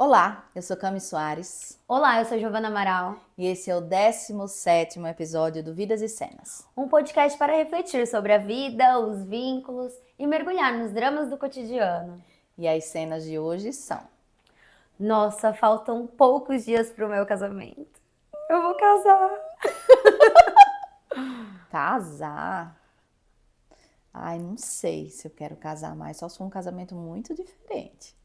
Olá, eu sou Cami Soares Olá, eu sou Giovana Amaral, e esse é o 17º episódio do Vidas e Cenas. um podcast para refletir sobre a vida, os vínculos e mergulhar nos dramas do cotidiano. E as cenas de hoje são... Nossa, faltam poucos dias para o meu casamento. Eu vou casar. Casar? Ai, não sei se eu quero casar mais, só se for um casamento muito diferente.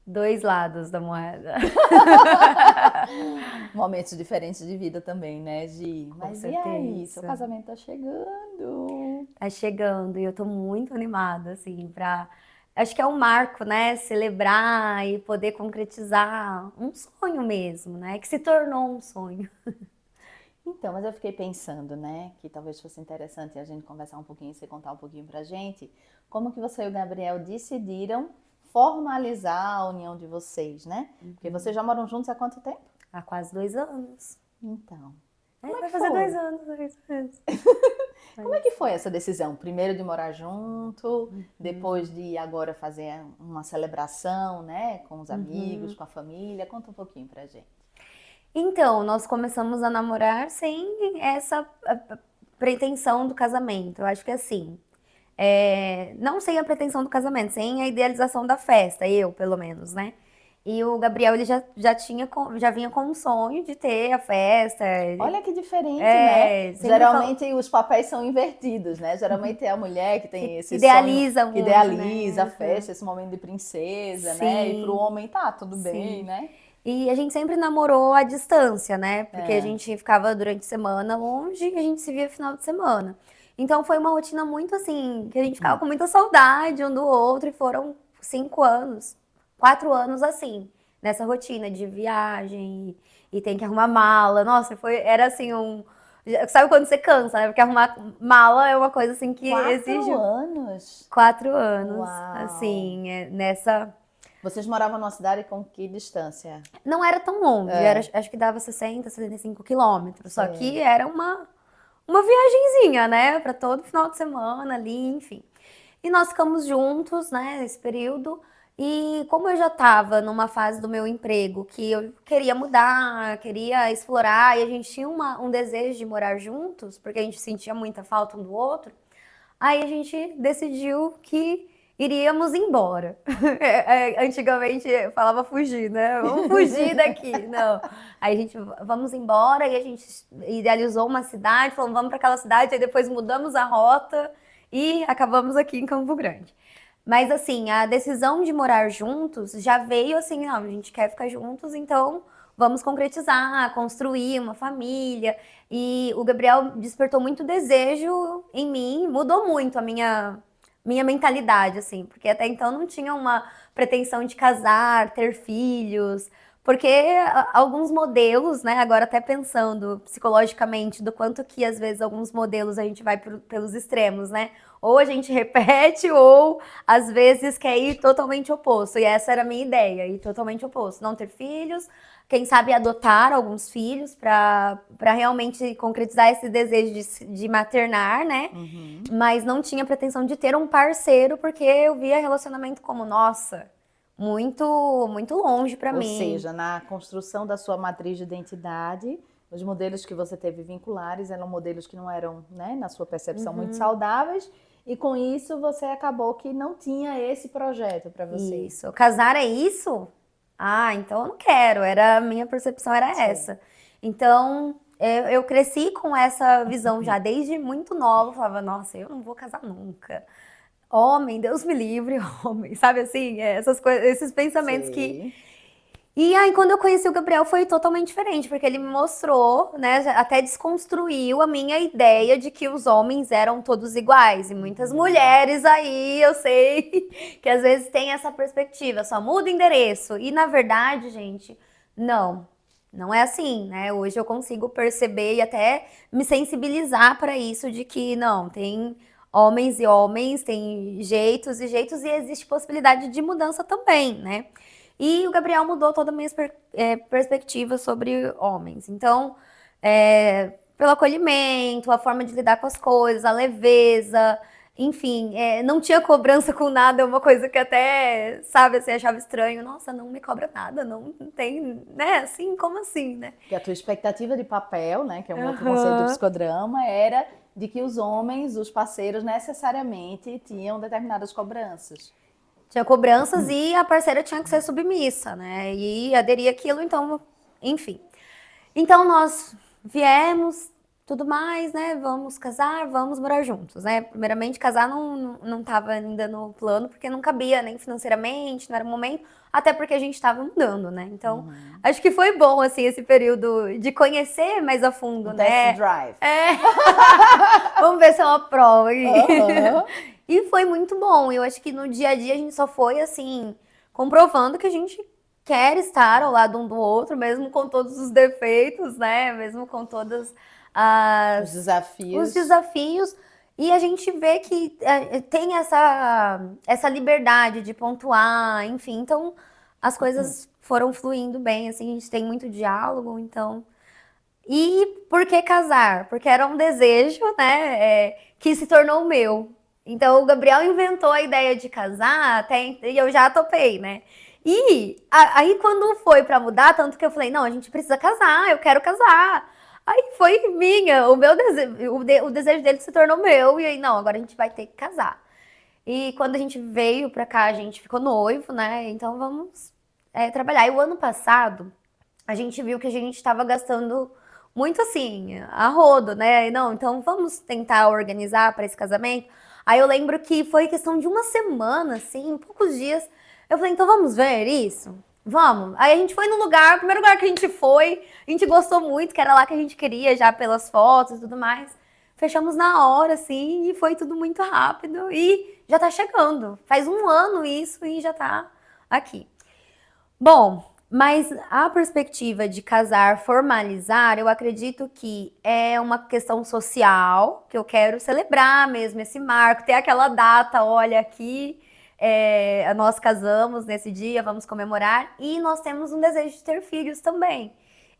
Dois lados da moeda. Momentos diferentes de vida também, né, Gi? Mas e aí, seu certeza. casamento tá chegando? Tá chegando e eu tô muito animada, assim, pra... Acho que é um marco, né? Celebrar e poder concretizar um sonho mesmo, né? Que se tornou um sonho. Então, mas eu fiquei pensando, né, que talvez fosse interessante a gente conversar um pouquinho, você contar um pouquinho pra gente, como que você e o Gabriel decidiram formalizar a união de vocês, né? Porque vocês já moram juntos há quanto tempo? Há quase 2 anos. Então, É, como é vai que fazer foi? 2 anos, é isso mesmo. Como é que foi essa decisão? Primeiro de morar junto, depois de agora fazer uma celebração, né, com os amigos, com a família. Conta um pouquinho pra gente. Então, nós começamos a namorar sem essa pretensão do casamento. Eu acho que assim, não sem a pretensão do casamento, sem a idealização da festa, eu pelo menos, né? E o Gabriel, ele já vinha com um sonho de ter a festa. Olha que diferente, né? Sempre falou, Geralmente os papéis são invertidos, né? Geralmente é a mulher que tem que esse sonho, idealiza que muito, idealiza a né? festa, esse momento de princesa, né? E pro Sim, homem tá tudo bem, sim. né? E a gente sempre namorou à distância, né? Porque a É. gente ficava durante a semana longe e a gente se via final de semana. Então foi uma rotina muito assim, que a gente ficava com muita saudade um do outro e foram 5 anos, 4 anos assim, nessa rotina de viagem e tem que arrumar mala. Nossa, era assim sabe quando você cansa, né? Porque arrumar mala é uma coisa assim que Quatro exige anos? 4 anos, Uau! assim, nessa. Vocês moravam numa cidade com que distância? Não era tão longe, É, acho que dava 60, 75 quilômetros. Só sei. que era uma viagenzinha, né? Pra todo final de semana ali, enfim. E nós ficamos juntos, né, nesse período. E como eu já estava numa fase do meu emprego que eu queria mudar, queria explorar, e a gente tinha um desejo de morar juntos, porque a gente sentia muita falta um do outro, aí a gente decidiu que iríamos embora. Antigamente eu falava fugir, né? Vamos fugir daqui. Não. Aí a gente, vamos embora, e a gente idealizou uma cidade, falamos, vamos para aquela cidade, aí depois mudamos a rota e acabamos aqui em Campo Grande. Mas assim, a decisão de morar juntos já veio assim, não, a gente quer ficar juntos, então vamos concretizar, construir uma família. E o Gabriel despertou muito desejo em mim, mudou muito a minha mentalidade, assim, porque até então não tinha uma pretensão de casar, ter filhos, porque alguns modelos, né, agora até pensando psicologicamente do quanto que às vezes alguns modelos a gente vai pelos extremos, né? Ou a gente repete, ou às vezes quer ir totalmente oposto. E essa era a minha ideia, ir totalmente oposto. Não ter filhos, quem sabe adotar alguns filhos para realmente concretizar esse desejo de maternar, né? Mas não tinha pretensão de ter um parceiro, porque eu via relacionamento como, nossa, muito, muito longe para Ou mim. seja, na construção da sua matriz de identidade, os modelos que você teve vinculares eram modelos que não eram, né, na sua percepção, muito saudáveis, e com isso você acabou que não tinha esse projeto para você. Isso. Casar é isso? Ah, então eu não quero. A minha percepção era Sim. essa. Então, eu cresci com essa visão já desde muito nova. Eu falava, nossa, eu não vou casar nunca. Homem, Deus me livre, homem. Sabe assim, essas coisas, esses pensamentos que. Sei. E aí, quando eu conheci o Gabriel, foi totalmente diferente, porque ele me mostrou, né, até desconstruiu a minha ideia de que os homens eram todos iguais. E muitas mulheres aí, eu sei, que às vezes tem essa perspectiva, só muda o endereço. E na verdade, gente, não. Não é assim, né? Hoje eu consigo perceber e até me sensibilizar para isso de que não, tem homens e homens, tem jeitos e jeitos e existe possibilidade de mudança também, né? E o Gabriel mudou toda a minha perspectiva sobre homens. Então, pelo acolhimento, a forma de lidar com as coisas, a leveza, enfim, não tinha cobrança com nada, é uma coisa que até, sabe, assim, achava estranho. Nossa, não me cobra nada, não tem, né? Assim, como assim, né? Porque a tua expectativa de papel, né, que é um outro conceito do Aham. psicodrama, era de que os homens, os parceiros, necessariamente tinham determinadas cobranças. Tinha cobranças e a parceira tinha que ser submissa, né? E aderir àquilo, então, enfim. Então nós viemos, tudo mais, né? Vamos casar, vamos morar juntos, né? Primeiramente, casar não estava ainda no plano, porque não cabia nem financeiramente, não era o momento, até porque a gente estava mudando, né? Então, acho que foi bom, assim, esse período de conhecer mais a fundo, Um test né? drive. Vamos ver se é uma prova aqui. Aham. E foi muito bom. Eu acho que no dia a dia a gente só foi, assim, comprovando que a gente quer estar ao lado um do outro, mesmo com todos os defeitos, né? Mesmo com todas Os os desafios. desafios. E a gente vê que tem essa liberdade de pontuar, enfim. Então, as coisas foram fluindo bem, assim, a gente tem muito diálogo, então. E por que casar? Porque era um desejo, né, que se tornou meu. Então o Gabriel inventou a ideia de casar, e eu já topei, né? E aí quando foi pra mudar, tanto que eu falei, não, a gente precisa casar, eu quero casar. Aí foi minha, o meu desejo, o desejo dele se tornou meu, e aí, não, agora a gente vai ter que casar. E quando a gente veio pra cá, a gente ficou noivo, né? Então vamos trabalhar. E o ano passado, a gente viu que a gente estava gastando muito assim, a rodo, né? Não, então vamos tentar organizar para esse casamento. Aí eu lembro que foi questão de uma semana, assim, poucos dias. Eu falei, então vamos ver isso? Vamos. Aí a gente foi no lugar, o primeiro lugar que a gente foi, a gente gostou muito, que era lá que a gente queria, já pelas fotos e tudo mais. Fechamos na hora, assim, e foi tudo muito rápido. E já tá chegando. Faz um ano isso e já tá aqui. Bom, mas a perspectiva de casar, formalizar, eu acredito que é uma questão social, que eu quero celebrar mesmo esse marco, ter aquela data, olha aqui, nós casamos nesse dia, vamos comemorar, e nós temos um desejo de ter filhos também.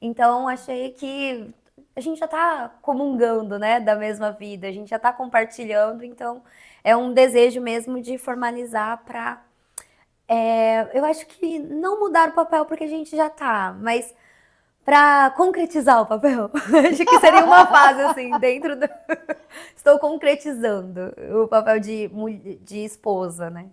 Então, achei que a gente já está comungando, né, da mesma vida, a gente já está compartilhando, então é um desejo mesmo de formalizar para eu acho que não mudar o papel porque a gente já tá, mas para concretizar o papel, acho que seria uma fase assim, dentro do. Estou concretizando o papel de esposa, né?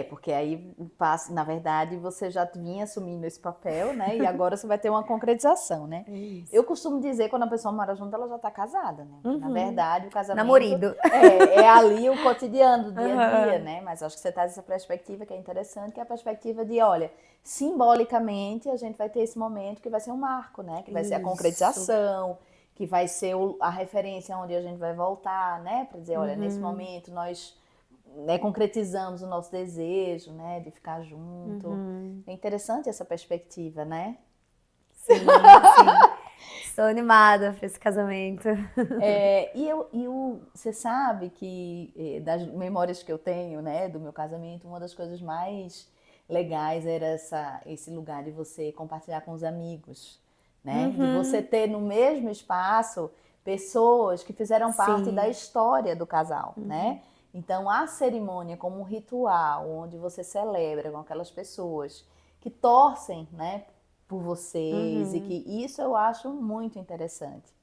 Porque aí passa, na verdade, você já vinha assumindo esse papel, né? E agora você vai ter uma concretização, né? É isso. Eu costumo dizer, quando a pessoa mora junto, ela já está casada, né? Na verdade, o casamento Namorido. é ali o cotidiano, do dia a dia, Aham. né? Mas acho que você traz essa perspectiva que é interessante, que é a perspectiva de, olha, simbolicamente a gente vai ter esse momento que vai ser um marco, né? Que vai ser a Isso. concretização, que vai ser a referência onde a gente vai voltar, né? Para dizer, olha, nesse momento nós, né, concretizamos o nosso desejo, né, de ficar junto. É interessante essa perspectiva, né? Sim, sim. Estou animada para esse casamento. Você sabe que das memórias que eu tenho, né, do meu casamento, uma das coisas mais legais era esse lugar de você compartilhar com os amigos, né? De você ter no mesmo espaço pessoas que fizeram parte da Sim. história do casal, né? Então a cerimônia como um ritual onde você celebra com aquelas pessoas que torcem, né, por vocês e que isso eu acho muito interessante.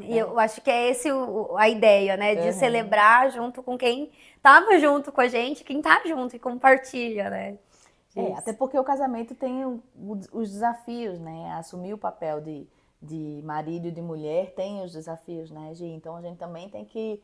E eu acho que é esse a ideia, né? De Uhum. celebrar junto com quem estava junto com a gente, quem tá junto e compartilha, né? Até Disso. porque o casamento tem os desafios, né? Assumir o papel de marido e de mulher tem os desafios, né, Gi? Então a gente também tem que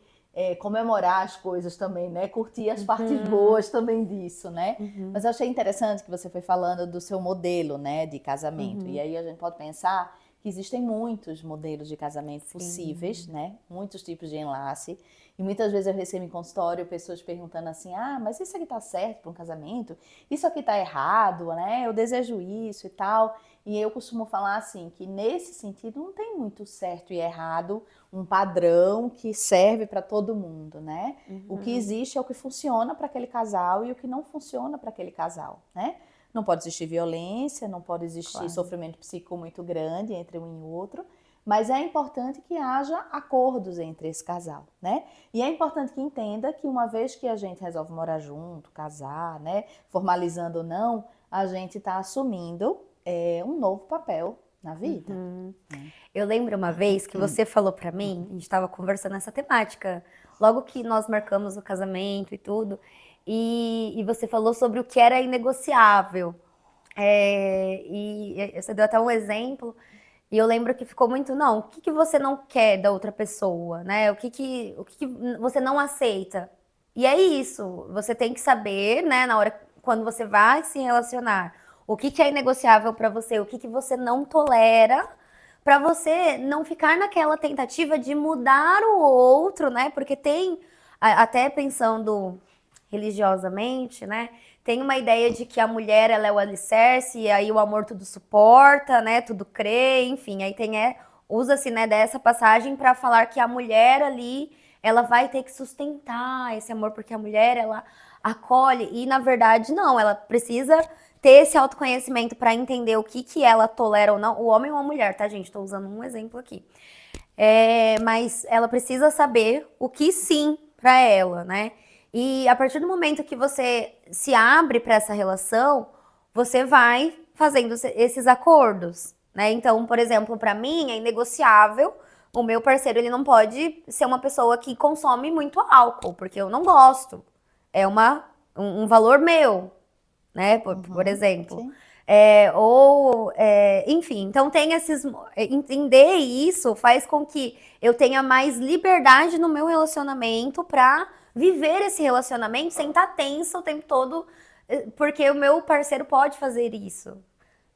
comemorar as coisas também, né? Curtir as partes boas também disso, né? Mas eu achei interessante que você foi falando do seu modelo, né, de casamento. E aí a gente pode pensar que existem muitos modelos de casamento possíveis, Sim. né? Muitos tipos de enlace. E muitas vezes eu recebo em consultório pessoas perguntando assim: ah, mas isso aqui tá certo para um casamento? Isso aqui tá errado, né? Eu desejo isso e tal. E eu costumo falar assim, que nesse sentido não tem muito certo e errado, um padrão que serve para todo mundo, né? O que existe é o que funciona para aquele casal e o que não funciona para aquele casal, né? Não pode existir violência, não pode existir Claro. sofrimento psíquico muito grande entre um e outro, Mas é importante que haja acordos entre esse casal, né? E é importante que entenda que uma vez que a gente resolve morar junto, casar, né? Formalizando ou não, a gente está assumindo um novo papel na vida. Né? Eu lembro uma vez que você falou pra mim, a gente estava conversando essa temática, logo que nós marcamos o casamento e tudo, e você falou sobre o que era inegociável. E você deu até um exemplo, e eu lembro que ficou muito, não, o que que você não quer da outra pessoa, né? O que que você não aceita? E é isso, você tem que saber, né, na hora, quando você vai se relacionar, o que que é inegociável pra você, o que que você não tolera, pra você não ficar naquela tentativa de mudar o outro, né? Porque tem, até pensando religiosamente, né? Tem uma ideia de que a mulher ela é o alicerce e aí o amor tudo suporta, né? Tudo crê, enfim. Aí tem usa-se, né, dessa passagem para falar que a mulher ali ela vai ter que sustentar esse amor porque a mulher ela acolhe e na verdade não, ela precisa ter esse autoconhecimento para entender o que que ela tolera ou não, o homem ou a mulher, tá, gente? Estou usando um exemplo aqui. Mas ela precisa saber o que sim para ela, né? E a partir do momento que você se abre para essa relação, você vai fazendo esses acordos, né? Então, por exemplo, para mim é inegociável. O meu parceiro ele não pode ser uma pessoa que consome muito álcool, porque eu não gosto. É um valor meu, né? Por exemplo. Sim. Enfim, então tem esses. Entender isso faz com que eu tenha mais liberdade no meu relacionamento pra viver esse relacionamento sem estar tensa o tempo todo, porque o meu parceiro pode fazer isso.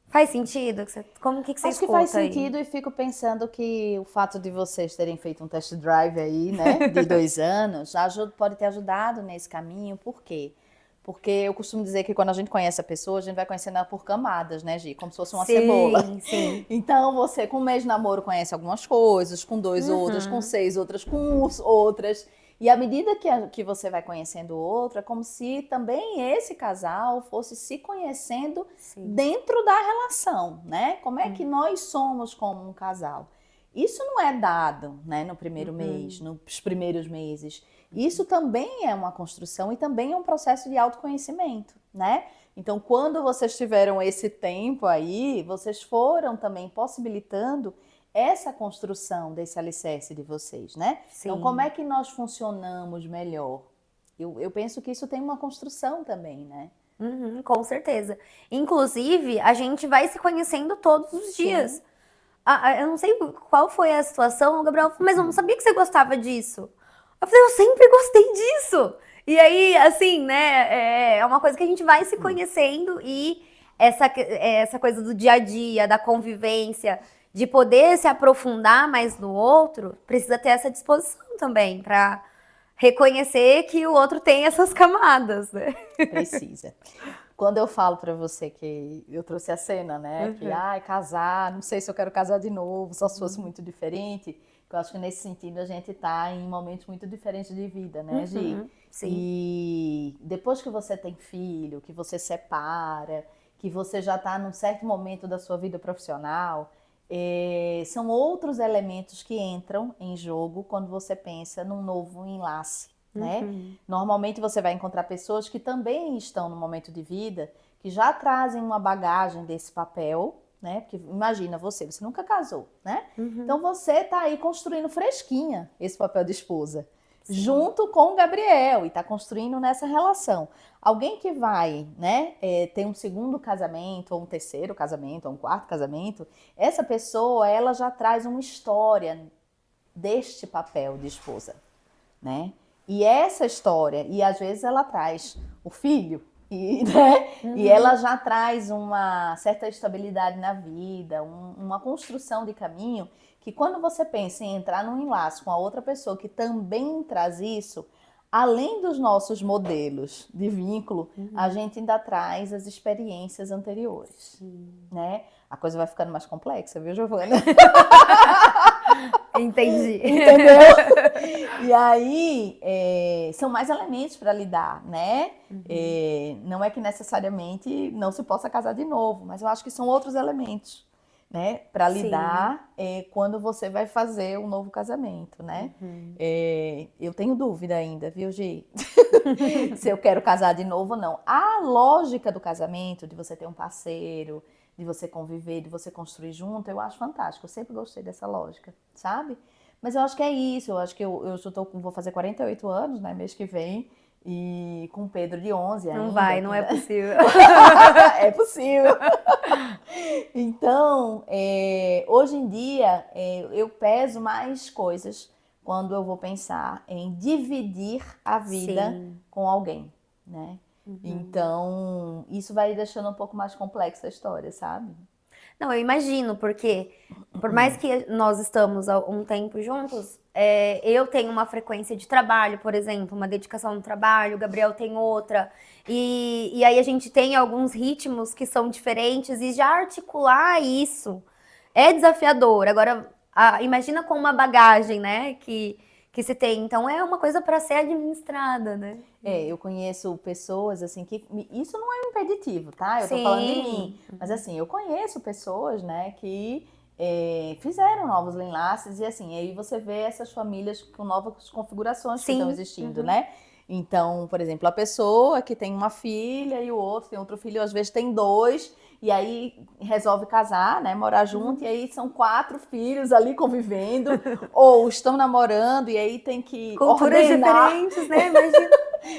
Faz sentido? Como que você Acho que faz escuta aí? sentido e fico pensando que o fato de vocês terem feito um test drive aí, né, de 2 anos, pode ter ajudado nesse caminho. Por quê? Porque eu costumo dizer que quando a gente conhece a pessoa, a gente vai conhecendo ela por camadas, né, Gi? Como se fosse uma cebola. Sim, sim. Então, você com um mês de namoro conhece algumas coisas, com 2 outras, com 6 outras, com outras. E à medida que você vai conhecendo o outro, é como se também esse casal fosse se conhecendo Sim. dentro da relação, né? Como é que nós somos como um casal? Isso não é dado, né, no primeiro mês, nos primeiros meses. Isso também é uma construção e também é um processo de autoconhecimento, né? Então, quando vocês tiveram esse tempo aí, vocês foram também possibilitando essa construção desse alicerce de vocês, né? Então, como Sim. é que nós funcionamos melhor? Eu penso que isso tem uma construção também, né? Com certeza. Inclusive, a gente vai se conhecendo todos os dias. Sim. Eu não sei qual foi a situação, o Gabriel falou, mas eu não sabia que você gostava disso. Eu falei, eu sempre gostei disso. E aí, assim, né, é uma coisa que a gente vai se conhecendo e essa coisa do dia a dia, da convivência, de poder se aprofundar mais no outro, precisa ter essa disposição também para reconhecer que o outro tem essas camadas, né? Precisa. Quando eu falo pra você que eu trouxe a cena, né, que casar, não sei se eu quero casar de novo, só se fosse muito diferente, que eu acho que nesse sentido a gente tá em momentos muito diferentes de vida, né, Gi? Sim. E depois que você tem filho, que você separa, que você já tá num certo momento da sua vida profissional, são outros elementos que entram em jogo quando você pensa num novo enlace, né? Normalmente você vai encontrar pessoas que também estão no momento de vida, que já trazem uma bagagem desse papel, né? Porque imagina você nunca casou, né? Então você tá aí construindo fresquinha esse papel de esposa, junto com o Gabriel, e tá construindo nessa relação. Alguém que vai, né, ter um segundo casamento, ou um terceiro casamento, ou um quarto casamento, essa pessoa, ela já traz uma história deste papel de esposa, né? E essa história, e às vezes ela traz o filho, e ela já traz uma certa estabilidade na vida, uma construção de caminho, que quando você pensa em entrar num enlace com a outra pessoa que também traz isso, além dos nossos modelos de vínculo, a gente ainda traz as experiências anteriores, né? A coisa vai ficando mais complexa, viu, Giovana? Entendi. Entendeu? E aí, são mais elementos para lidar, né? Não é que necessariamente não se possa casar de novo, mas eu acho que são outros elementos. né, para Sim. lidar quando você vai fazer um novo casamento, né? Eu tenho dúvida ainda, viu, Gi? Se eu quero casar de novo ou não. A lógica do casamento, de você ter um parceiro, de você conviver, de você construir junto, eu acho fantástico. Eu sempre gostei dessa lógica, sabe? Mas eu acho que é isso. Eu acho que eu já vou fazer 48 anos, né, mês que vem. E com o Pedro de 11 Não ainda. vai, não é possível. É possível. Então, hoje em dia, eu peso mais coisas quando eu vou pensar em dividir a vida Sim. com alguém, né? Então, isso vai deixando um pouco mais complexa a história, sabe? Não, eu imagino, porque por mais que nós estamos há um tempo juntos, eu tenho uma frequência de trabalho, por exemplo, uma dedicação no trabalho, o Gabriel tem outra, e aí a gente tem alguns ritmos que são diferentes, e já articular isso é desafiador. Agora, imagina com uma bagagem, né, que se tem. Então, é uma coisa para ser administrada, né? Eu conheço pessoas assim que isso não é um impeditivo, tá? Eu tô falando de mim, Sim. mas assim, eu conheço pessoas, né, que fizeram novos enlaces e assim, aí você vê essas famílias com novas configurações que estão Sim. existindo, né? Então, por exemplo, a pessoa que tem uma filha e o outro tem outro filho, às vezes tem dois, e aí resolve casar, né, morar junto, e aí são 4 filhos ali convivendo, ou estão namorando, e aí tem que Culturas ordenar. diferentes, né? Imagina.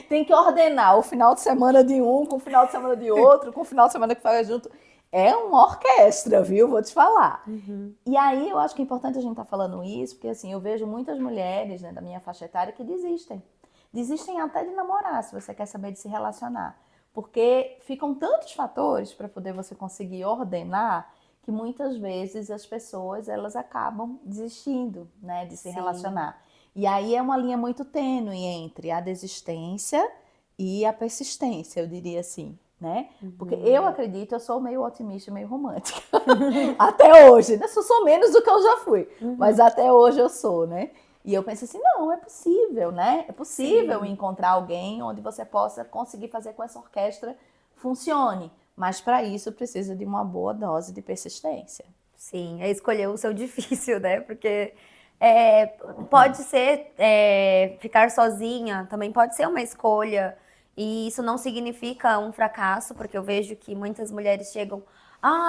Tem que ordenar o final de semana de um com o final de semana de outro, com o final de semana que faz junto. É uma orquestra, viu? Vou te falar. E aí eu acho que é importante a gente estar falando isso, porque assim, eu vejo muitas mulheres, né, da minha faixa etária que desistem. Desistem até de namorar, se você quer saber de se relacionar. Porque ficam tantos fatores para poder você conseguir ordenar que muitas vezes as pessoas elas acabam desistindo, né, de se Sim. relacionar. E aí é uma linha muito tênue entre a desistência e a persistência, eu diria assim, né? Porque eu acredito, eu sou meio otimista, meio romântica. Até hoje, né? Sou menos do que eu já fui, mas até hoje eu sou, né? E eu penso assim, não, é possível, né? É possível Sim. encontrar alguém onde você possa conseguir fazer com essa orquestra funcione. Mas para isso precisa de uma boa dose de persistência. Sim, é escolher o seu difícil, né? Porque pode ser ficar sozinha, também pode ser uma escolha. E isso não significa um fracasso, porque eu vejo que muitas mulheres chegam,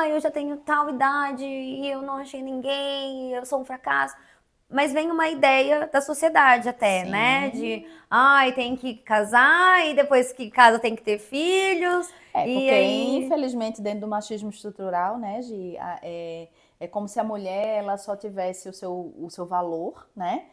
eu já tenho tal idade e eu não achei ninguém, eu sou um fracasso. Mas vem uma ideia da sociedade até, né? De, Sim. tem que casar e depois que casa tem que ter filhos. E Porque aí, infelizmente dentro do machismo estrutural, né, Gi, é como se a mulher ela só tivesse o seu valor, né,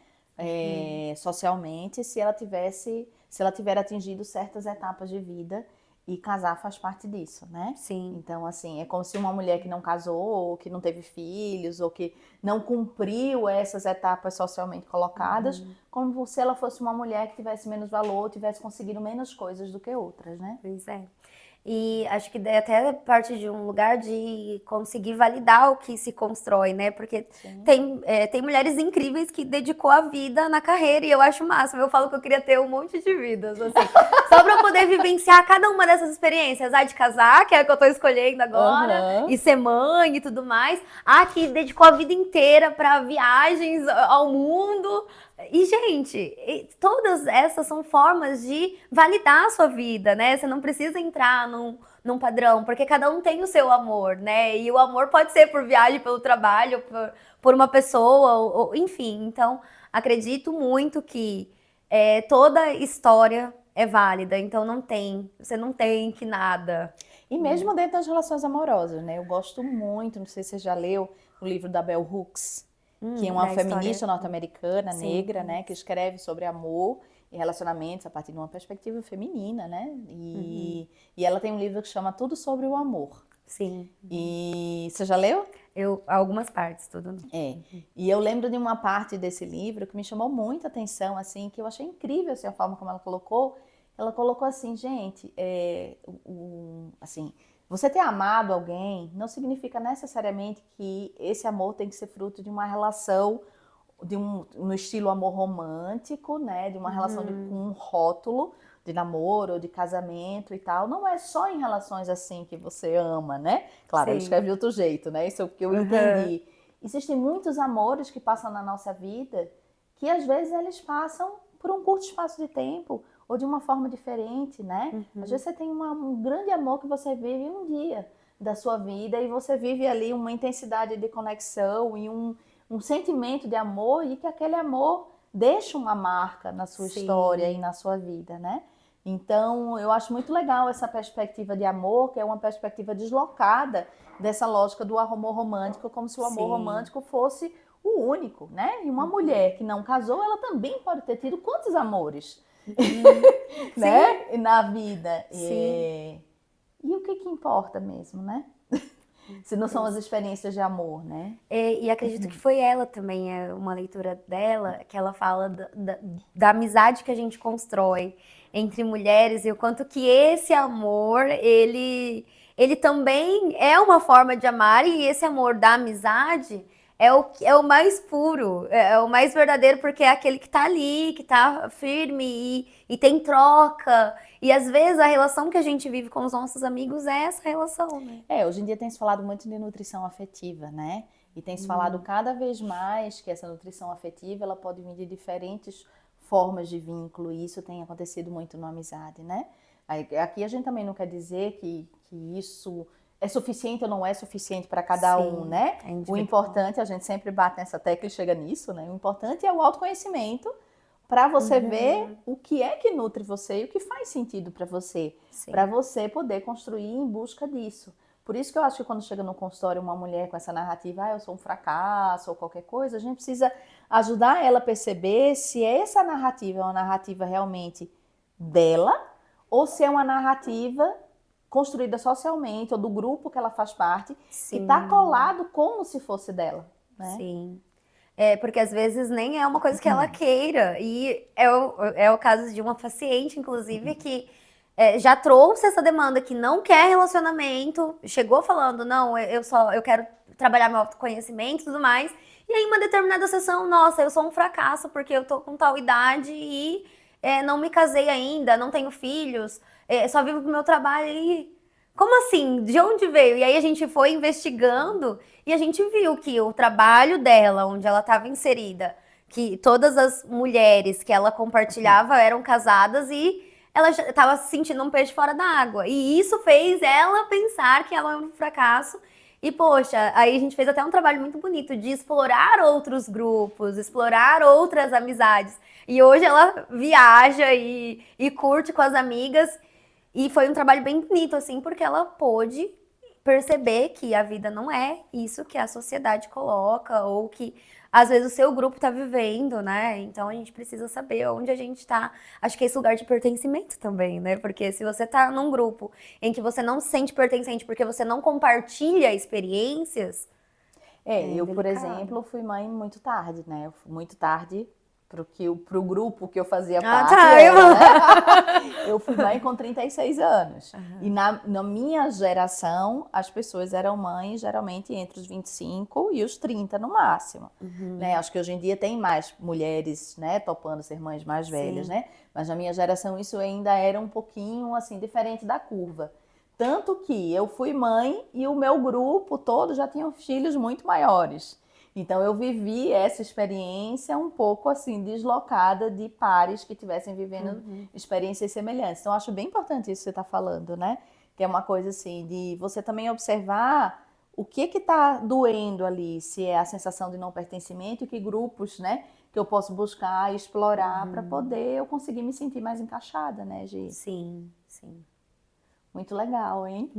socialmente, se ela tiver atingido certas etapas de vida e casar faz parte disso, né? sim. Então, assim, é como se uma mulher que não casou, ou que não teve filhos, ou que não cumpriu essas etapas socialmente colocadas, como se ela fosse uma mulher que tivesse menos valor, tivesse conseguido menos coisas do que outras, né? Pois é. E acho que daí até parte de um lugar de conseguir validar o que se constrói, né? Porque tem mulheres incríveis que dedicou a vida na carreira e eu acho máximo. Eu falo que eu queria ter um monte de vidas, assim. Só pra eu poder vivenciar cada uma dessas experiências. De casar, que é a que eu tô escolhendo agora, e ser mãe e tudo mais. Que dedicou a vida inteira pra viagens ao mundo. E, gente, todas essas são formas de validar a sua vida, né? Você não precisa entrar num padrão, porque cada um tem o seu amor, né? E o amor pode ser por viagem, pelo trabalho, por uma pessoa, enfim. Então, acredito muito que toda história é válida, então você não tem que nada. E mesmo dentro das relações amorosas, né? Eu gosto muito, não sei se você já leu o livro da Bell Hooks, que é uma Da história. feminista norte-americana, Sim. negra, né? Que escreve sobre amor e relacionamentos a partir de uma perspectiva feminina, né? E ela tem um livro que chama Tudo sobre o Amor. Sim. E você já leu? Algumas partes, tudo não. E eu lembro de uma parte desse livro que me chamou muita atenção, assim, que eu achei incrível assim, a forma como ela colocou. Ela colocou assim, gente, assim, você ter amado alguém não significa necessariamente que esse amor tem que ser fruto de uma relação no estilo amor romântico, né? De uma relação com um rótulo, de namoro ou de casamento e tal, não é só em relações assim que você ama, né? Claro, ele Sim. escreve de outro jeito, né? Isso é o que eu entendi. Existem muitos amores que passam na nossa vida que às vezes eles passam por um curto espaço de tempo ou de uma forma diferente, né? Às vezes você tem um grande amor que você vive um dia da sua vida e você vive ali uma intensidade de conexão e um sentimento de amor e que aquele amor deixa uma marca na sua história e Sim. na sua vida, né? Então, eu acho muito legal essa perspectiva de amor, que é uma perspectiva deslocada dessa lógica do amor romântico, como se o amor Sim. romântico fosse o único, né? E uma mulher que não casou, ela também pode ter tido quantos amores, Sim. né? Na vida. Sim. E o que importa mesmo, né? Se não são as experiências de amor, né? E acredito que foi ela também, uma leitura dela, que ela fala da amizade que a gente constrói entre mulheres e o quanto que esse amor, ele também é uma forma de amar e esse amor da amizade é o mais puro, é o mais verdadeiro, porque é aquele que tá ali, que tá firme e tem troca. E às vezes a relação que a gente vive com os nossos amigos é essa relação, né? Hoje em dia tem se falado muito de nutrição afetiva, né? E tem se falado cada vez mais que essa nutrição afetiva, ela pode vir de diferentes formas de vínculo, e isso tem acontecido muito na amizade, né? Aqui a gente também não quer dizer que isso é suficiente ou não é suficiente para cada um, né? O importante, a gente sempre bate nessa tecla e chega nisso, né? O importante é o autoconhecimento para você ver o que é que nutre você e o que faz sentido para você poder construir em busca disso. Por isso que eu acho que quando chega no consultório uma mulher com essa narrativa, eu sou um fracasso ou qualquer coisa, a gente precisa ajudar ela a perceber se essa narrativa é uma narrativa realmente dela ou se é uma narrativa construída socialmente ou do grupo que ela faz parte, que está colado como se fosse dela, né? Sim. Porque às vezes nem é uma coisa que ela queira. E é o caso de uma paciente, inclusive, que já trouxe essa demanda que não quer relacionamento, chegou falando, não, eu quero trabalhar meu autoconhecimento e tudo mais. E aí, uma determinada sessão, nossa, eu sou um fracasso porque eu tô com tal idade e não me casei ainda, não tenho filhos, só vivo pro meu trabalho. E como assim? De onde veio? E aí a gente foi investigando e a gente viu que o trabalho dela, onde ela estava inserida, que todas as mulheres que ela compartilhava eram casadas e ela já estava se sentindo um peixe fora da água. E isso fez ela pensar que ela era um fracasso. E, poxa, aí a gente fez até um trabalho muito bonito de explorar outros grupos, explorar outras amizades. E hoje ela viaja e curte com as amigas. E foi um trabalho bem bonito, assim, porque ela pôde perceber que a vida não é isso que a sociedade coloca, ou que às vezes o seu grupo tá vivendo, né? Então a gente precisa saber onde a gente tá. Acho que é esse lugar de pertencimento também, né? Porque se você tá num grupo em que você não se sente pertencente porque você não compartilha experiências, Eu, por delicado. exemplo, fui mãe muito tarde, né? Eu fui muito tarde pro grupo que eu fazia Ah, parte, tá. né? Eu fui mãe com 36 anos. E na minha geração, as pessoas eram mães geralmente entre os 25 e os 30 no máximo. Né? Acho que hoje em dia tem mais mulheres, né, topando ser mães mais velhas, Sim. né? Mas na minha geração isso ainda era um pouquinho assim diferente da curva. Tanto que eu fui mãe e o meu grupo todo já tinha filhos muito maiores. Então eu vivi essa experiência um pouco assim deslocada de pares que estivessem vivendo experiências semelhantes. Então eu acho bem importante isso que você está falando, né? Que é uma coisa assim de você também observar o que está doendo ali, se é a sensação de não pertencimento e que grupos, né, que eu posso buscar e explorar para poder eu conseguir me sentir mais encaixada, né, Gi? Sim, sim. Muito legal, hein?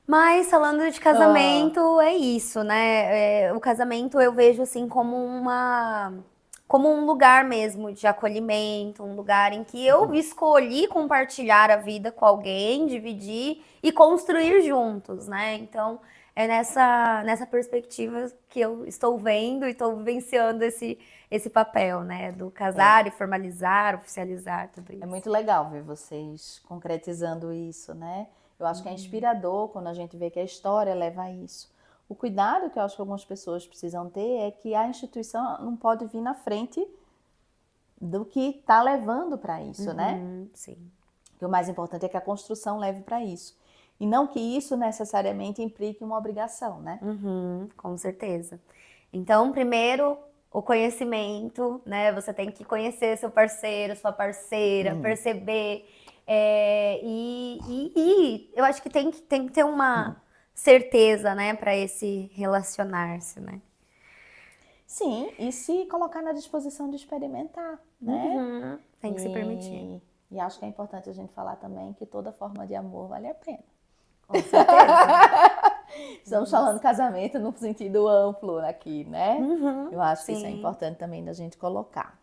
Mas falando de casamento, é isso, né? O casamento eu vejo assim como um lugar mesmo de acolhimento, um lugar em que eu escolhi compartilhar a vida com alguém, dividir e construir juntos, né? Então, é nessa perspectiva que eu estou vendo e estou vivenciando esse papel, né? Do casar e formalizar, oficializar, tudo É isso. muito legal ver vocês concretizando isso, né? Eu acho que é inspirador quando a gente vê que a história leva a isso. O cuidado que eu acho que algumas pessoas precisam ter é que a instituição não pode vir na frente do que está levando para isso, né? Sim. Que o mais importante é que a construção leve para isso. E não que isso necessariamente implique uma obrigação, né? Com certeza. Então, primeiro, o conhecimento, né? Você tem que conhecer seu parceiro, sua parceira, perceber. E eu acho que tem que ter uma certeza, né, para esse relacionar-se, né? Sim, e se colocar na disposição de experimentar, né? Tem que se permitir. E acho que é importante a gente falar também que toda forma de amor vale a pena. Com certeza. Estamos falando casamento no sentido amplo aqui, né? Eu acho que isso é sim. importante também da gente colocar.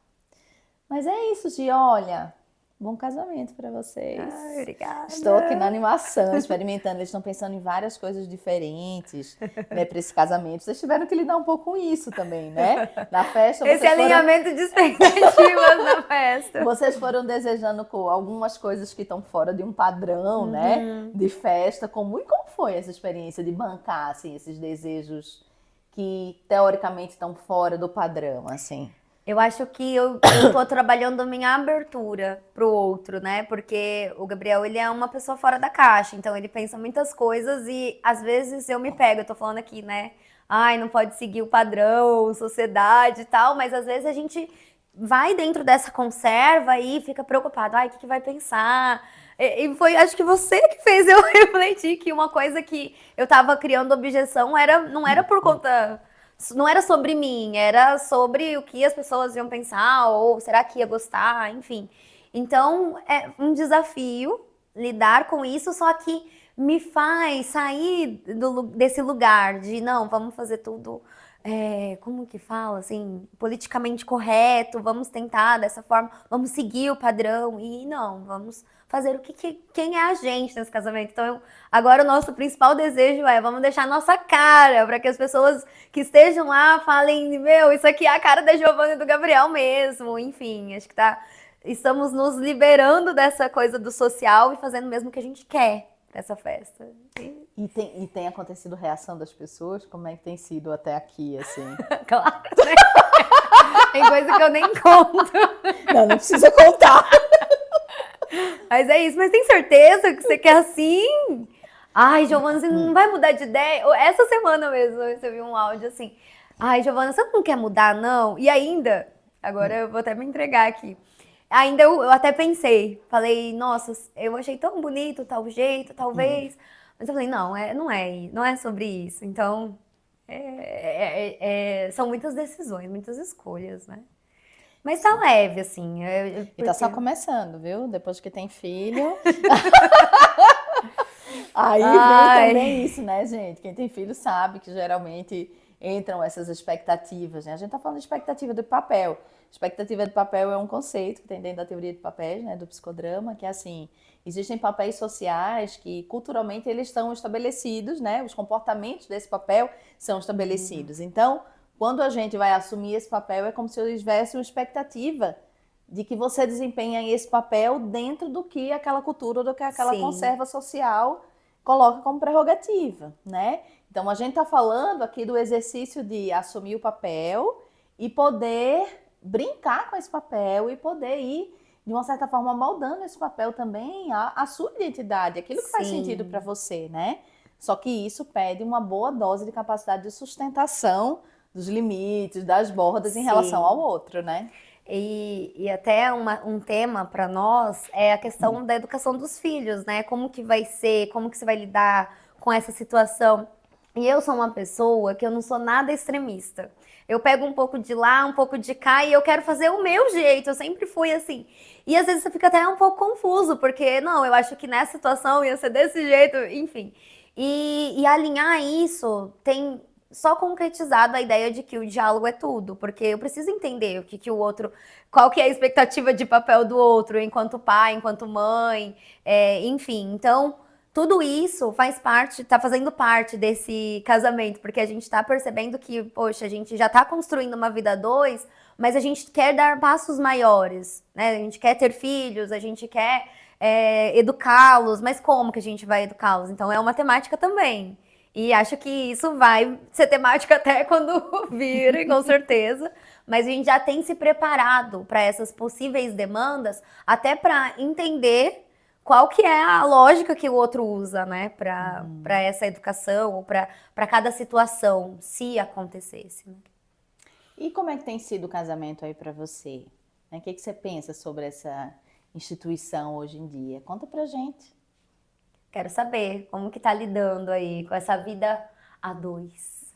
Mas é isso, Gi, olha, bom casamento para vocês. Ai, obrigada. Estou aqui na animação, experimentando. Eles estão pensando em várias coisas diferentes, né, para esse casamento. Vocês tiveram que lidar um pouco com isso também, né? Na festa, Esse alinhamento de expectativas na festa. Vocês foram desejando algumas coisas que estão fora de um padrão, né? De festa. Como foi essa experiência de bancar, assim, esses desejos que teoricamente estão fora do padrão, assim? Eu acho que eu tô trabalhando a minha abertura pro outro, né? Porque o Gabriel, ele é uma pessoa fora da caixa, então ele pensa muitas coisas e às vezes eu me pego, eu tô falando aqui, né? Ai, não pode seguir o padrão, sociedade e tal, mas às vezes a gente vai dentro dessa conserva e fica preocupado, ai, o que vai pensar? E foi, acho que você que fez eu refletir que uma coisa que eu tava criando objeção não era por conta... Não era sobre mim, era sobre o que as pessoas iam pensar, ou será que ia gostar, enfim. Então, é um desafio lidar com isso, só que me faz sair desse lugar de, não, vamos fazer tudo, como que fala, assim, politicamente correto, vamos tentar dessa forma, vamos seguir o padrão, e não, vamos fazer quem é a gente nesse casamento. Então, agora o nosso principal desejo vamos deixar a nossa cara, para que as pessoas que estejam lá falem, meu, isso aqui é a cara da Giovana e do Gabriel mesmo, enfim, acho que estamos nos liberando dessa coisa do social e fazendo mesmo o que a gente quer dessa festa. E tem acontecido reação das pessoas? Como é que tem sido até aqui, assim? Claro, né? Tem coisa que eu nem conto. Não precisa contar. Mas é isso, mas tem certeza que você quer assim? Ai, Giovana, você não vai mudar de ideia? Essa semana mesmo eu recebi um áudio assim. Ai, Giovana, você não quer mudar, não? E ainda, agora eu vou até me entregar aqui. Ainda eu até pensei, falei, nossa, eu achei tão bonito tal jeito, talvez. Mas eu falei, não é sobre isso. Então, são muitas decisões, muitas escolhas, né? Mas tá leve, assim. E tá só começando, viu? Depois que tem filho. Aí vem também isso, né, gente? Quem tem filho sabe que geralmente entram essas expectativas, né? A gente tá falando de expectativa do papel. Expectativa de papel é um conceito que tem dentro da teoria de papéis, né, do psicodrama, que é assim, existem papéis sociais que culturalmente eles estão estabelecidos, né? Os comportamentos desse papel são estabelecidos. Então, quando a gente vai assumir esse papel, é como se houvesse uma expectativa de que você desempenha esse papel dentro do que aquela cultura, do que aquela conserva social coloca como prerrogativa, né? Então, a gente está falando aqui do exercício de assumir o papel e poder brincar com esse papel e poder ir, de uma certa forma, moldando esse papel também a sua identidade, aquilo que faz sentido para você, né? Só que isso pede uma boa dose de capacidade de sustentação dos limites, das bordas em relação ao outro, né? E até um tema para nós é a questão da educação dos filhos, né? Como que vai ser, como que você vai lidar com essa situação. E eu sou uma pessoa que eu não sou nada extremista. Eu pego um pouco de lá, um pouco de cá e eu quero fazer o meu jeito. Eu sempre fui assim. E às vezes você fica até um pouco confuso, porque não, eu acho que nessa situação ia ser desse jeito, enfim. E alinhar isso tem só concretizado a ideia de que o diálogo é tudo, porque eu preciso entender o que o outro, qual que é a expectativa de papel do outro, enquanto pai, enquanto mãe, enfim. Então, tudo isso faz parte, tá fazendo parte desse casamento, porque a gente tá percebendo que, poxa, a gente já tá construindo uma vida a dois, mas a gente quer dar passos maiores, né? A gente quer ter filhos, a gente quer educá-los, mas como que a gente vai educá-los? Então, é uma temática também. E acho que isso vai ser temática até quando virem, com certeza. Mas a gente já tem se preparado para essas possíveis demandas, até para entender qual que é a lógica que o outro usa, né, para essa educação, ou para cada situação, se acontecesse, né? E como é que tem sido o casamento aí para você? Né, o que você pensa sobre essa instituição hoje em dia? Conta pra gente. Quero saber como que tá lidando aí com essa vida a dois.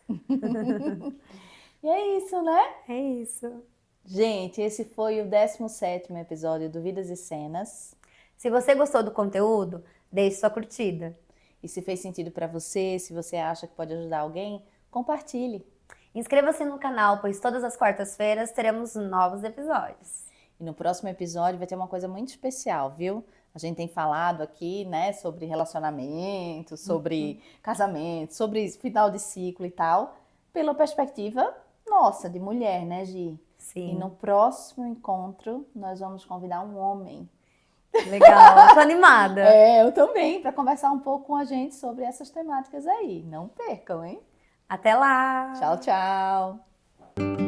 E é isso, né? É isso. Gente, esse foi o 17º episódio do Vidas e Cenas. Se você gostou do conteúdo, deixe sua curtida. E se fez sentido para você, se você acha que pode ajudar alguém, compartilhe. Inscreva-se no canal, pois todas as quartas-feiras teremos novos episódios. E no próximo episódio vai ter uma coisa muito especial, viu? A gente tem falado aqui, né, sobre relacionamento, sobre casamento, sobre final de ciclo e tal, pela perspectiva nossa, de mulher, né, Gi? Sim. E no próximo encontro nós vamos convidar um homem. Legal, tô animada. Eu também, para conversar um pouco com a gente sobre essas temáticas aí. Não percam, hein? Até lá! Tchau, tchau!